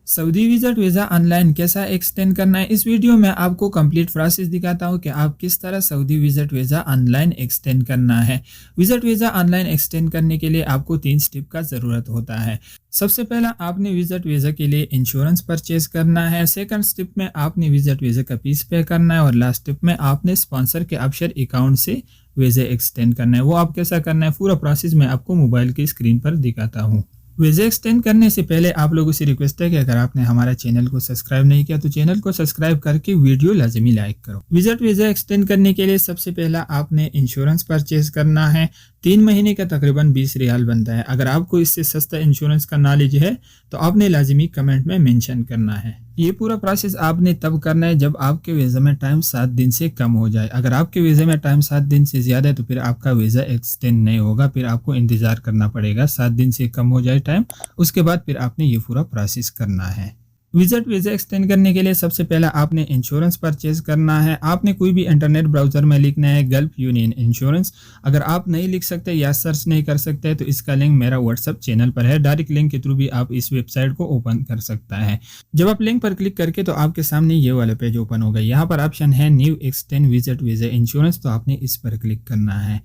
Saudi visit visa online कैसा extend करना है, इस वीडियो में आपको कंप्लीट प्रोसेस दिखाता हूँ कि आप किस तरह Saudi visit visa online extend करना है। विजिट वीज़ा ऑनलाइन एक्सटेंड करने के लिए आपको 3 स्टेप का ज़रूरत होता है। सबसे पहला आपने विजिट वीज़ा के लिए इंश्योरेंस परचेज करना है। सेकंड स्टेप में आपने विजिट वीज़ा का फीस पे करना है और लास्ट स्टेप में आपने स्पॉन्सर के ऑफशोर अकाउंट से वीज़ा एक्सटेंड करना है। वो आप कैसा करना है पूरा प्रोसेस मैं आपको मोबाइल की स्क्रीन पर दिखाता हूँ। वीज़ा एक्सटेंड करने से पहले आप लोगों से रिक्वेस्ट है कि अगर आपने हमारा चैनल को सब्सक्राइब नहीं किया तो चैनल को सब्सक्राइब करके वीडियो लाजमी लाइक करो। विजिट वीज़ा एक्सटेंड करने के लिए सबसे पहला आपने इंश्योरेंस परचेज करना है। 3 महीने का तकरीबन 20 रियाल बनता है। अगर आपको इससे सस्ता इंश्योरेंस का नॉलेज है तो आपने लाजमी कमेंट में मेंशन करना है। ये पूरा प्रोसेस आपने तब करना है जब आपके वीज़ा में टाइम 7 दिन से कम हो जाए। अगर आपके वीज़ा में टाइम 7 दिन से ज़्यादा है तो फिर आपका वीज़ा एक्सटेंड नहीं होगा, फिर आपको इंतज़ार करना पड़ेगा 7 दिन से कम हो जाए टाइम, उसके बाद फिर आपने ये पूरा प्रोसेस करना है। विजिट वीज़ा एक्सटेंड करने के लिए सबसे पहला आपने इंश्योरेंस परचेज करना है। आपने कोई भी इंटरनेट ब्राउज़र में लिखना है गल्फ यूनियन इंश्योरेंस। अगर आप नहीं लिख सकते या सर्च नहीं कर सकते तो इसका लिंक मेरा व्हाट्सएप चैनल पर है। डायरेक्ट लिंक के थ्रू भी आप इस वेबसाइट को ओपन कर सकता है। जब आप लिंक पर क्लिक करके तो आपके सामने ये वाला पेज ओपन होगा। यहाँ पर ऑप्शन है new extend visit visa insurance, तो आपने इस पर क्लिक करना है।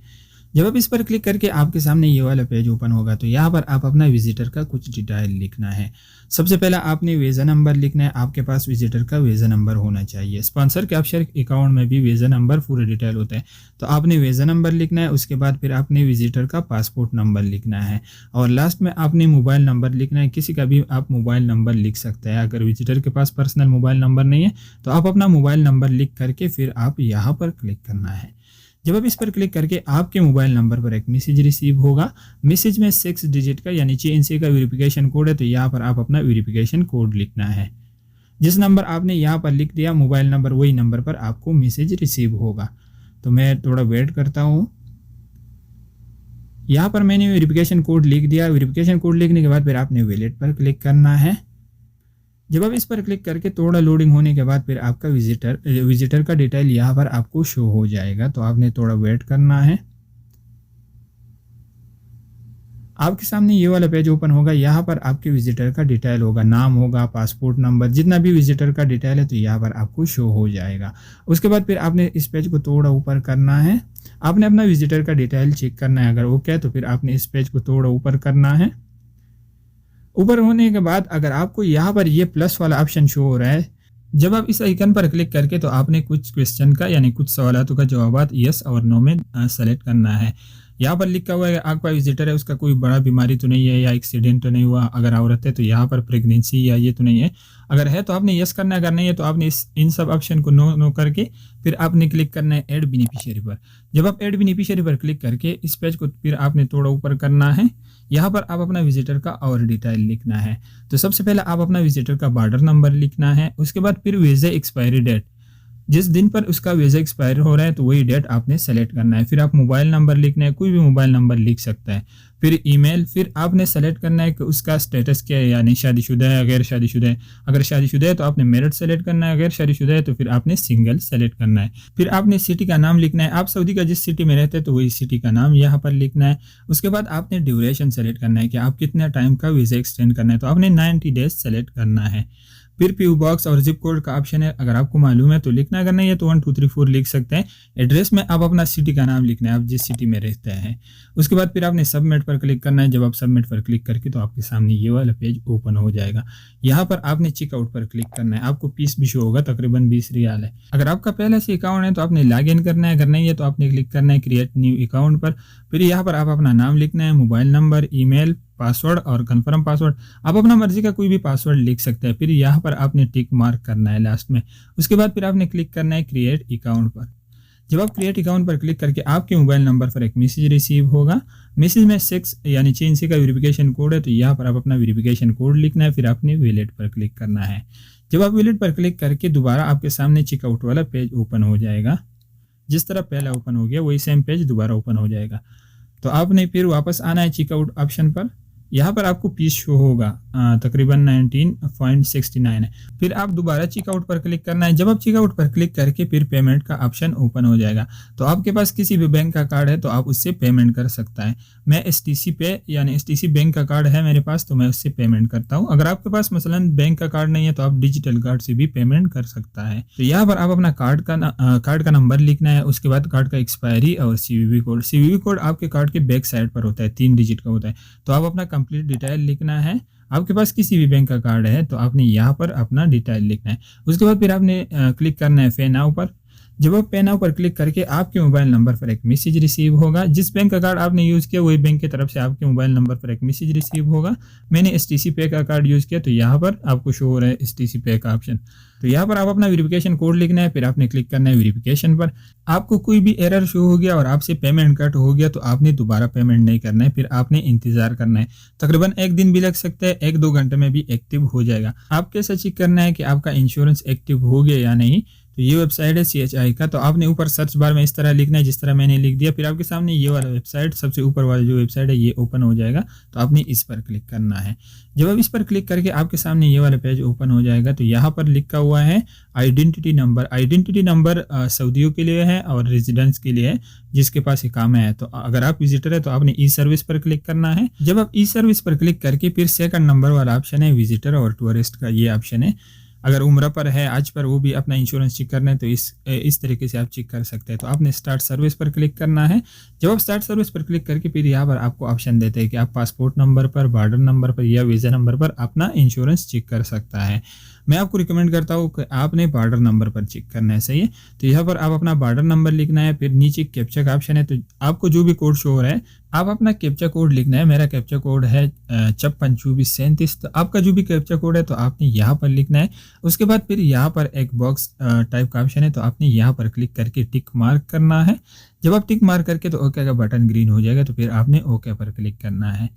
जब आप इस पर क्लिक करके आपके सामने ये वाला पेज ओपन होगा तो यहाँ पर आप अपना विजिटर का कुछ डिटेल लिखना है। सबसे पहला आपने वीज़ा नंबर लिखना है। आपके पास विजिटर का वीज़ा नंबर होना चाहिए। स्पॉन्सर के ऑफशोर अकाउंट में भी वीज़ा नंबर पूरे डिटेल होता है, तो आपने वीज़ा नंबर लिखना है। उसके बाद फिर आपने विजिटर का पासपोर्ट नंबर लिखना है और लास्ट में आपने मोबाइल नंबर लिखना है। किसी का भी आप मोबाइल नंबर लिख सकते हैं। अगर विजिटर के पास पर्सनल मोबाइल नंबर नहीं है तो आप अपना मोबाइल नंबर लिख करके फिर आप यहाँ पर क्लिक करना है। जब आप इस पर क्लिक करके आपके मोबाइल नंबर पर एक मैसेज रिसीव होगा। मैसेज में 6 डिजिट का यानी 6 अंक का वेरिफिकेशन कोड है, तो यहाँ पर आप अपना वेरिफिकेशन कोड लिखना है। जिस नंबर आपने यहाँ पर लिख दिया मोबाइल नंबर, वही नंबर पर आपको मैसेज रिसीव होगा। तो मैं थोड़ा वेट करता हूँ। यहाँ पर मैंने वेरिफिकेशन कोड लिख दिया। वेरिफिकेशन कोड लिखने के बाद फिर आपने वैलेट पर क्लिक करना है। जब आप इस पर क्लिक करके थोड़ा लोडिंग होने के बाद फिर आपका विजिटर का डिटेल यहाँ पर आपको शो हो जाएगा, तो आपने थोड़ा वेट करना है। आपके सामने ये वाला पेज ओपन होगा। यहाँ पर आपके विजिटर का डिटेल होगा, नाम होगा, पासपोर्ट नंबर, जितना भी विजिटर का डिटेल है तो यहाँ पर आपको शो हो जाएगा। उसके बाद फिर आपने इस पेज को थोड़ा ऊपर करना है। आपने अपना विजिटर का डिटेल चेक करना है। अगर ओके है तो फिर आपने इस पेज को थोड़ा ऊपर करना है। ऊपर होने के बाद अगर आपको यहाँ पर ये प्लस वाला ऑप्शन शो हो रहा है, जब आप इस आइकन पर क्लिक करके तो आपने कुछ क्वेश्चन का यानी कुछ सवालों का जवाब यस और नो में सेलेक्ट करना है। यहाँ पर लिखा हुआ है आपका विजिटर है उसका कोई बड़ा बीमारी तो नहीं है या एक्सीडेंट तो नहीं हुआ। अगर औरत है तो यहाँ पर प्रेगनेंसी या ये तो नहीं है। अगर है तो आपने यस करना है, अगर नहीं है तो आपने इन सब ऑप्शन को नो करके फिर आपने क्लिक करना है ऐड बेनिफिशियरी पर। जब आप ऐड बेनिफिशियरी पर क्लिक करके इस पेज को फिर आपने थोड़ा ऊपर करना है। यहाँ पर आप अपना विजिटर का और डिटेल लिखना है। तो सबसे पहले आप अपना विजिटर का बॉर्डर नंबर लिखना है। उसके बाद फिर वीज़ा एक्सपायरी डेट, जिस दिन पर उसका वीज़ा एक्सपायर हो रहा है तो वही डेट आपने सेलेक्ट करना है। फिर आप मोबाइल नंबर लिखना है, कोई भी मोबाइल नंबर लिख सकता है। फिर ईमेल, फिर आपने सेलेक्ट करना है कि उसका स्टेटस क्या है, यानी शादीशुदा है, गैर शादीशुदा है। अगर शादीशुदा है तो आपने मैरिड सेलेक्ट करना है, अगर शादीशुदा है तो फिर आपने सिंगल सेलेक्ट करना है। फिर आपने सिटी का नाम लिखना है। आप सऊदी का जिस सिटी में रहते हैं तो वही सिटी का नाम यहाँ पर लिखना है। उसके बाद आपने ड्यूरेशन सेलेक्ट करना है कि आप कितने टाइम का वीज़ा एक्सटेंड करना है, तो आपने 90 डेज सेलेक्ट करना है। फिर पीओ बॉक्स और जिप कोड का ऑप्शन है, अगर आपको मालूम है तो लिखना, अगर नहीं है तो 1 2 3 4 लिख सकते हैं। एड्रेस में आप अपना सिटी का नाम लिखना है, आप जिस सिटी में रहते हैं। उसके बाद फिर आपने सबमिट पर क्लिक करना है। जब आप सबमिट पर क्लिक करके तो आपके सामने ये वाला पेज ओपन हो जाएगा। यहाँ पर आपने चेकआउट पर क्लिक करना है। आपको फीस भी शो होगा, तकरीबन 20 रियाल है। अगर आपका पहले से अकाउंट है तो आपने लॉग इन करना है, अगर नहीं है तो आपने क्लिक करना है क्रिएट न्यू अकाउंट पर। फिर यहाँ पर आप अपना नाम लिखना है, मोबाइल नंबर, ईमेल, पासवर्ड और कंफर्म पासवर्ड। आप अपना मर्जी का कोई भी पासवर्ड लिख सकते हैं। फिर यहाँ पर आपने टिक मार्क करना है लास्ट में। उसके बाद फिर आपने क्लिक करना है क्रिएट अकाउंट पर। जब आप क्रिएट अकाउंट पर क्लिक करके आपके मोबाइल नंबर पर एक मैसेज रिसीव होगा। मैसेज में 6 यानी 6 अंक का वेरिफिकेशन कोड है, तो यहाँ पर आप अपना वेरिफिकेशन कोड लिखना है। फिर आपने वैलेट पर क्लिक करना है। जब आप वैलेट पर क्लिक करके दोबारा आपके सामने चेकआउट वाला पेज ओपन हो जाएगा। जिस तरह पहला ओपन हो गया वही सेम पेज दोबारा ओपन हो जाएगा। तो आपने फिर वापस आना है चेकआउट ऑप्शन पर। यहाँ पर आपको फीस शो होगा तकरीबन 19.69 है। फिर आप दोबारा चेकआउट पर क्लिक करना है। जब आप चेकआउट पर क्लिक करके फिर पेमेंट का ऑप्शन ओपन हो जाएगा। तो आपके पास किसी भी बैंक का कार्ड है तो आप उससे पेमेंट कर सकता है। मैं STC पे यानी STC बैंक का कार्ड है मेरे पास, तो मैं उससे पेमेंट करता हूँ। अगर आपके पास मसलन बैंक का कार्ड नहीं है तो आप डिजिटल कार्ड से भी पेमेंट कर सकता है। तो यहाँ पर आप अपना कार्ड का नंबर लिखना है, उसके बाद कार्ड का एक्सपायरी और CVV कोड। CVV कोड आपके कार्ड के बैक साइड पर होता है, 3 डिजिट का होता है। तो आप अपना कंप्लीट डिटेल लिखना है। आपके पास किसी भी बैंक का कार्ड है तो आपने यहाँ पर अपना डिटेल लिखना है। उसके बाद फिर आपने क्लिक करना है पे नाउ पर। जब आप पे नाउ पर क्लिक करके आपके मोबाइल नंबर पर एक मैसेज रिसीव होगा। जिस बैंक का कार्ड आपने यूज़ किया वही बैंक की तरफ से आपके मोबाइल नंबर पर एक मैसेज रिसीव होगा। मैंने STC पे का कार्ड यूज़ किया तो यहाँ पर आपको शो हो रहा है STC पे का ऑप्शन। तो यहाँ पर आप अपना वेरिफिकेशन कोड लिखना है, फिर आपने क्लिक करना है वेरिफिकेशन पर। आपको कोई भी एरर शो हो गया और आपसे पेमेंट कट हो गया तो आपने दोबारा पेमेंट नहीं करना है, फिर आपने इंतजार करना है। तकरीबन 1 दिन भी लग सकता है, 1-2 घंटे में भी एक्टिव हो जाएगा। आप कैसे चेक करना है कि आपका इंश्योरेंस एक्टिव हो गया या नहीं? तो ये वेबसाइट है CHI का। तो आपने ऊपर सर्च बार में इस तरह लिखना है जिस तरह मैंने लिख दिया। फिर आपके सामने ये वाला वेबसाइट, सबसे ऊपर वाला जो वेबसाइट है, ये ओपन हो जाएगा। तो आपने इस पर क्लिक करना है। जब आप इस पर क्लिक करके आपके सामने ये वाला पेज ओपन हो जाएगा तो यहाँ पर लिखा हुआ है आइडेंटिटी नंबर। आइडेंटिटी नंबर सऊदियों के लिए है और रेजिडेंट्स के लिए है जिसके पास इकामा है। तो अगर आप विजिटर है तो आपने ई सर्विस पर क्लिक करना है। जब आप ई सर्विस पर क्लिक करके फिर सेकंड नंबर वाला ऑप्शन है विजिटर और टूरिस्ट का, ये ऑप्शन है। अगर उम्र पर है, आज पर, वो भी अपना इंश्योरेंस चेक करना है तो इस तरीके से आप चेक कर सकते हैं। तो आपने स्टार्ट सर्विस पर क्लिक करना है। जब आप स्टार्ट सर्विस पर क्लिक करके फिर यहाँ पर आपको ऑप्शन देते हैं कि आप पासपोर्ट नंबर पर, बॉर्डर नंबर पर या वीज़ा नंबर पर अपना इंश्योरेंस चेक कर सकता है। मैं आपको रिकमेंड करता हूँ कि आपने बॉर्डर नंबर पर चेक करना है, सही है। तो यहाँ पर आप अपना बॉर्डर नंबर लिखना है, फिर नीचे कैप्चा का ऑप्शन है। तो आपको जो भी कोड शो हो रहा है आप अपना कैप्चा कोड लिखना है। मेरा कैप्चा कोड है 562437। तो आपका जो भी कैप्चा कोड है तो आपने यहाँ पर लिखना है। उसके बाद फिर यहाँ पर एक बॉक्स टाइप का ऑप्शन है तो आपने यहाँ पर क्लिक करके टिक मार्क करना है। जब आप टिक मार्क करके तो ओके का बटन ग्रीन हो जाएगा तो फिर आपने ओके पर क्लिक करना है।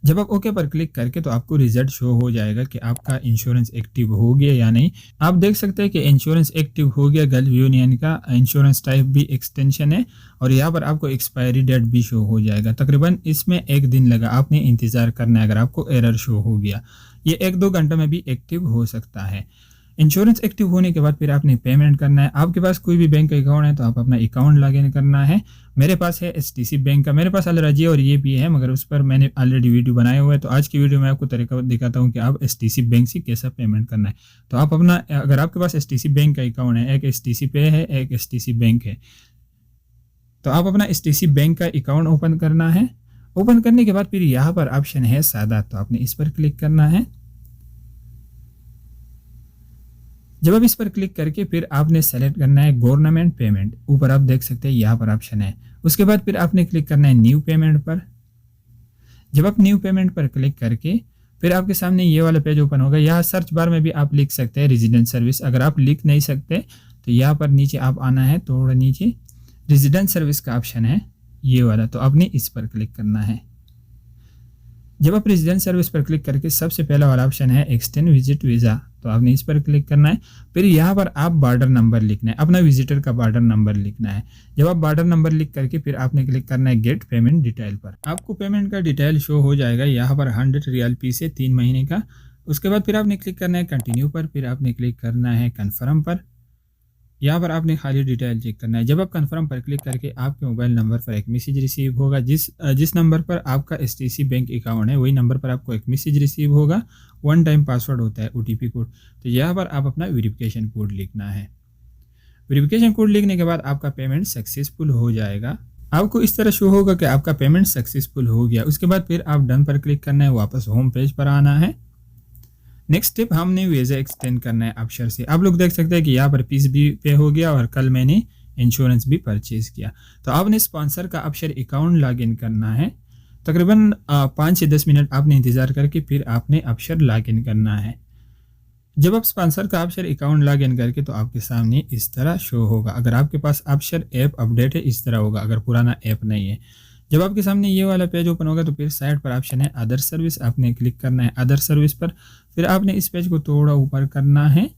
जब आप ओके पर क्लिक करके तो आपको रिजल्ट शो हो जाएगा कि आपका इंश्योरेंस एक्टिव हो गया या नहीं। आप देख सकते हैं कि इंश्योरेंस एक्टिव हो गया। गल्फ यूनियन का इंश्योरेंस टाइप भी एक्सटेंशन है और यहाँ पर आपको एक्सपायरी डेट भी शो हो जाएगा। तकरीबन इसमें 1 दिन लगा, आपने इंतज़ार करना है। अगर आपको एरर शो हो गया, ये 1-2 घंटे में भी एक्टिव हो सकता है। इंश्योरेंस एक्टिव होने के बाद फिर आपने पेमेंट करना है। आपके पास कोई भी बैंक अकाउंट है तो आप अपना अकाउंट लॉगिन करना है। मेरे पास है STC बैंक का, मेरे पास अलराजी और ये भी है, मगर उस पर मैंने ऑलरेडी वीडियो बनाया हुआ है। तो आज की वीडियो में आपको तरीका दिखाता हूँ कि आप STC बैंक से कैसा पेमेंट करना है। तो आप अपना, अगर आपके पास STC बैंक का अकाउंट है, एक STC पे है, एक STC बैंक है, तो आप अपना STC बैंक का अकाउंट ओपन करना है। ओपन करने के बाद फिर यहाँ पर ऑप्शन है सादा, तो आपने इस पर क्लिक करना है। जब आप इस पर क्लिक करके फिर आपने सेलेक्ट करना है गवर्नमेंट पेमेंट। ऊपर आप देख सकते हैं यहाँ पर ऑप्शन है। उसके बाद फिर आपने क्लिक करना है न्यू पेमेंट पर। जब आप न्यू पेमेंट पर क्लिक करके फिर आपके सामने ये वाला पेज ओपन होगा। यहाँ सर्च बार में भी आप लिख सकते हैं रेजिडेंट सर्विस। अगर आप लिख नहीं सकते तो यहाँ पर नीचे आप आना है, थोड़ा नीचे रेजिडेंट सर्विस का ऑप्शन है ये वाला, तो आपने इस पर क्लिक करना है। जब आप रेजिडेंट सर्विस पर क्लिक करके सबसे पहला वाला ऑप्शन है एक्सटेंड विजिट वीज़ा, तो आपने इस पर क्लिक करना है। फिर यहाँ पर आप बॉर्डर नंबर लिखना है, अपना विजिटर का बॉर्डर नंबर लिखना है। जब आप बॉर्डर नंबर लिख करके फिर आपने क्लिक करना है गेट पेमेंट डिटेल पर। आपको पेमेंट का डिटेल शो हो जाएगा यहाँ पर 100 रियाल फीस है 3 महीने का। उसके बाद फिर आपने क्लिक करना है कंटिन्यू पर, फिर आपने क्लिक करना है कन्फर्म पर। यहाँ पर आपने खाली डिटेल चेक करना है। जब आप कन्फर्म पर क्लिक करके आपके मोबाइल नंबर पर एक मैसेज रिसीव होगा। जिस नंबर पर आपका STC बैंक अकाउंट है वही नंबर पर आपको एक मैसेज रिसीव होगा। 1 टाइम पासवर्ड होता है, OTP कोड। तो यहाँ पर आप अपना वेरिफिकेशन कोड लिखना है। वेरिफिकेशन कोड लिखने के बाद आपका पेमेंट सक्सेसफुल हो जाएगा। आपको इस तरह शो होगा कि आपका पेमेंट सक्सेसफुल हो गया। उसके बाद फिर आप डन पर क्लिक करना है, वापस होम पेज पर आना है। नेक्स्ट स्टेप, हमने वीज़ा एक्सटेंड करना है अक्षर से। आप लोग देख सकते हैं कि यहाँ पर फीस भी पे हो गया और कल मैंने इंश्योरेंस भी परचेज किया। तो आपने स्पॉन्सर का अक्षर अकाउंट लॉगिन करना है। तकरीबन 5 से 10 मिनट आपने इंतज़ार करके फिर आपने अक्षर लॉगिन करना है। जब आप स्पॉन्सर का अक्षर अकाउंट लॉगिन करके तो आपके सामने इस तरह शो होगा। अगर आपके पास अक्षर ऐप अपडेट है इस तरह होगा, अगर पुराना ऐप नहीं है। जब आपके सामने ये वाला पेज ओपन होगा तो फिर साइड पर ऑप्शन है अदर सर्विस, आपने क्लिक करना है अदर सर्विस पर। फिर आपने इस पेज को थोड़ा ऊपर करना है।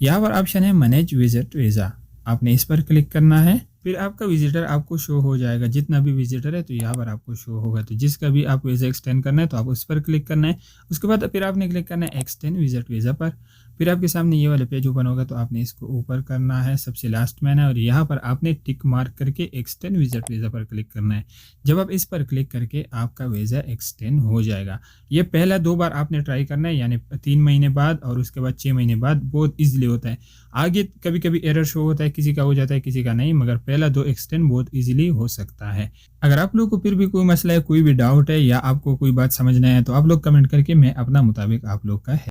यहाँ पर ऑप्शन है मैनेज विजिट वीज़ा, आपने इस पर क्लिक करना है। फिर आपका विजिटर आपको शो हो जाएगा, जितना भी विजिटर है तो यहाँ पर आपको शो होगा। तो जिसका भी आप वीज़ा एक्सटेंड करना है तो आप उस पर क्लिक करना है। उसके बाद फिर आपने क्लिक करना है एक्सटेंड विजिट वीज़ा पर। फिर आपके सामने ये वाला पेज ओपन होगा, तो आपने इसको ऊपर करना है, सबसे लास्ट में है, और यहाँ पर आपने टिक मार्क करके एक्सटेंड विजिट वीज़ा पर क्लिक करना है। जब आप इस पर क्लिक करके आपका वीज़ा एक्सटेंड हो जाएगा। ये पहला 2 बार आपने ट्राई करना है, यानी 3 महीने बाद और उसके बाद 6 महीने बाद, बहुत ईज़िली होता है। आगे कभी-कभी एरर शो होता है, किसी का हो जाता है, किसी का नहीं, मगर पहला 2 एक्सटेंड बहुत ईज़िली हो सकता है। अगर आप लोगों को फिर भी कोई मसला है, कोई भी डाउट है या आपको कोई बात समझना है, तो आप लोग कमेंट करके मैं अपना मुताबिक आप लोग का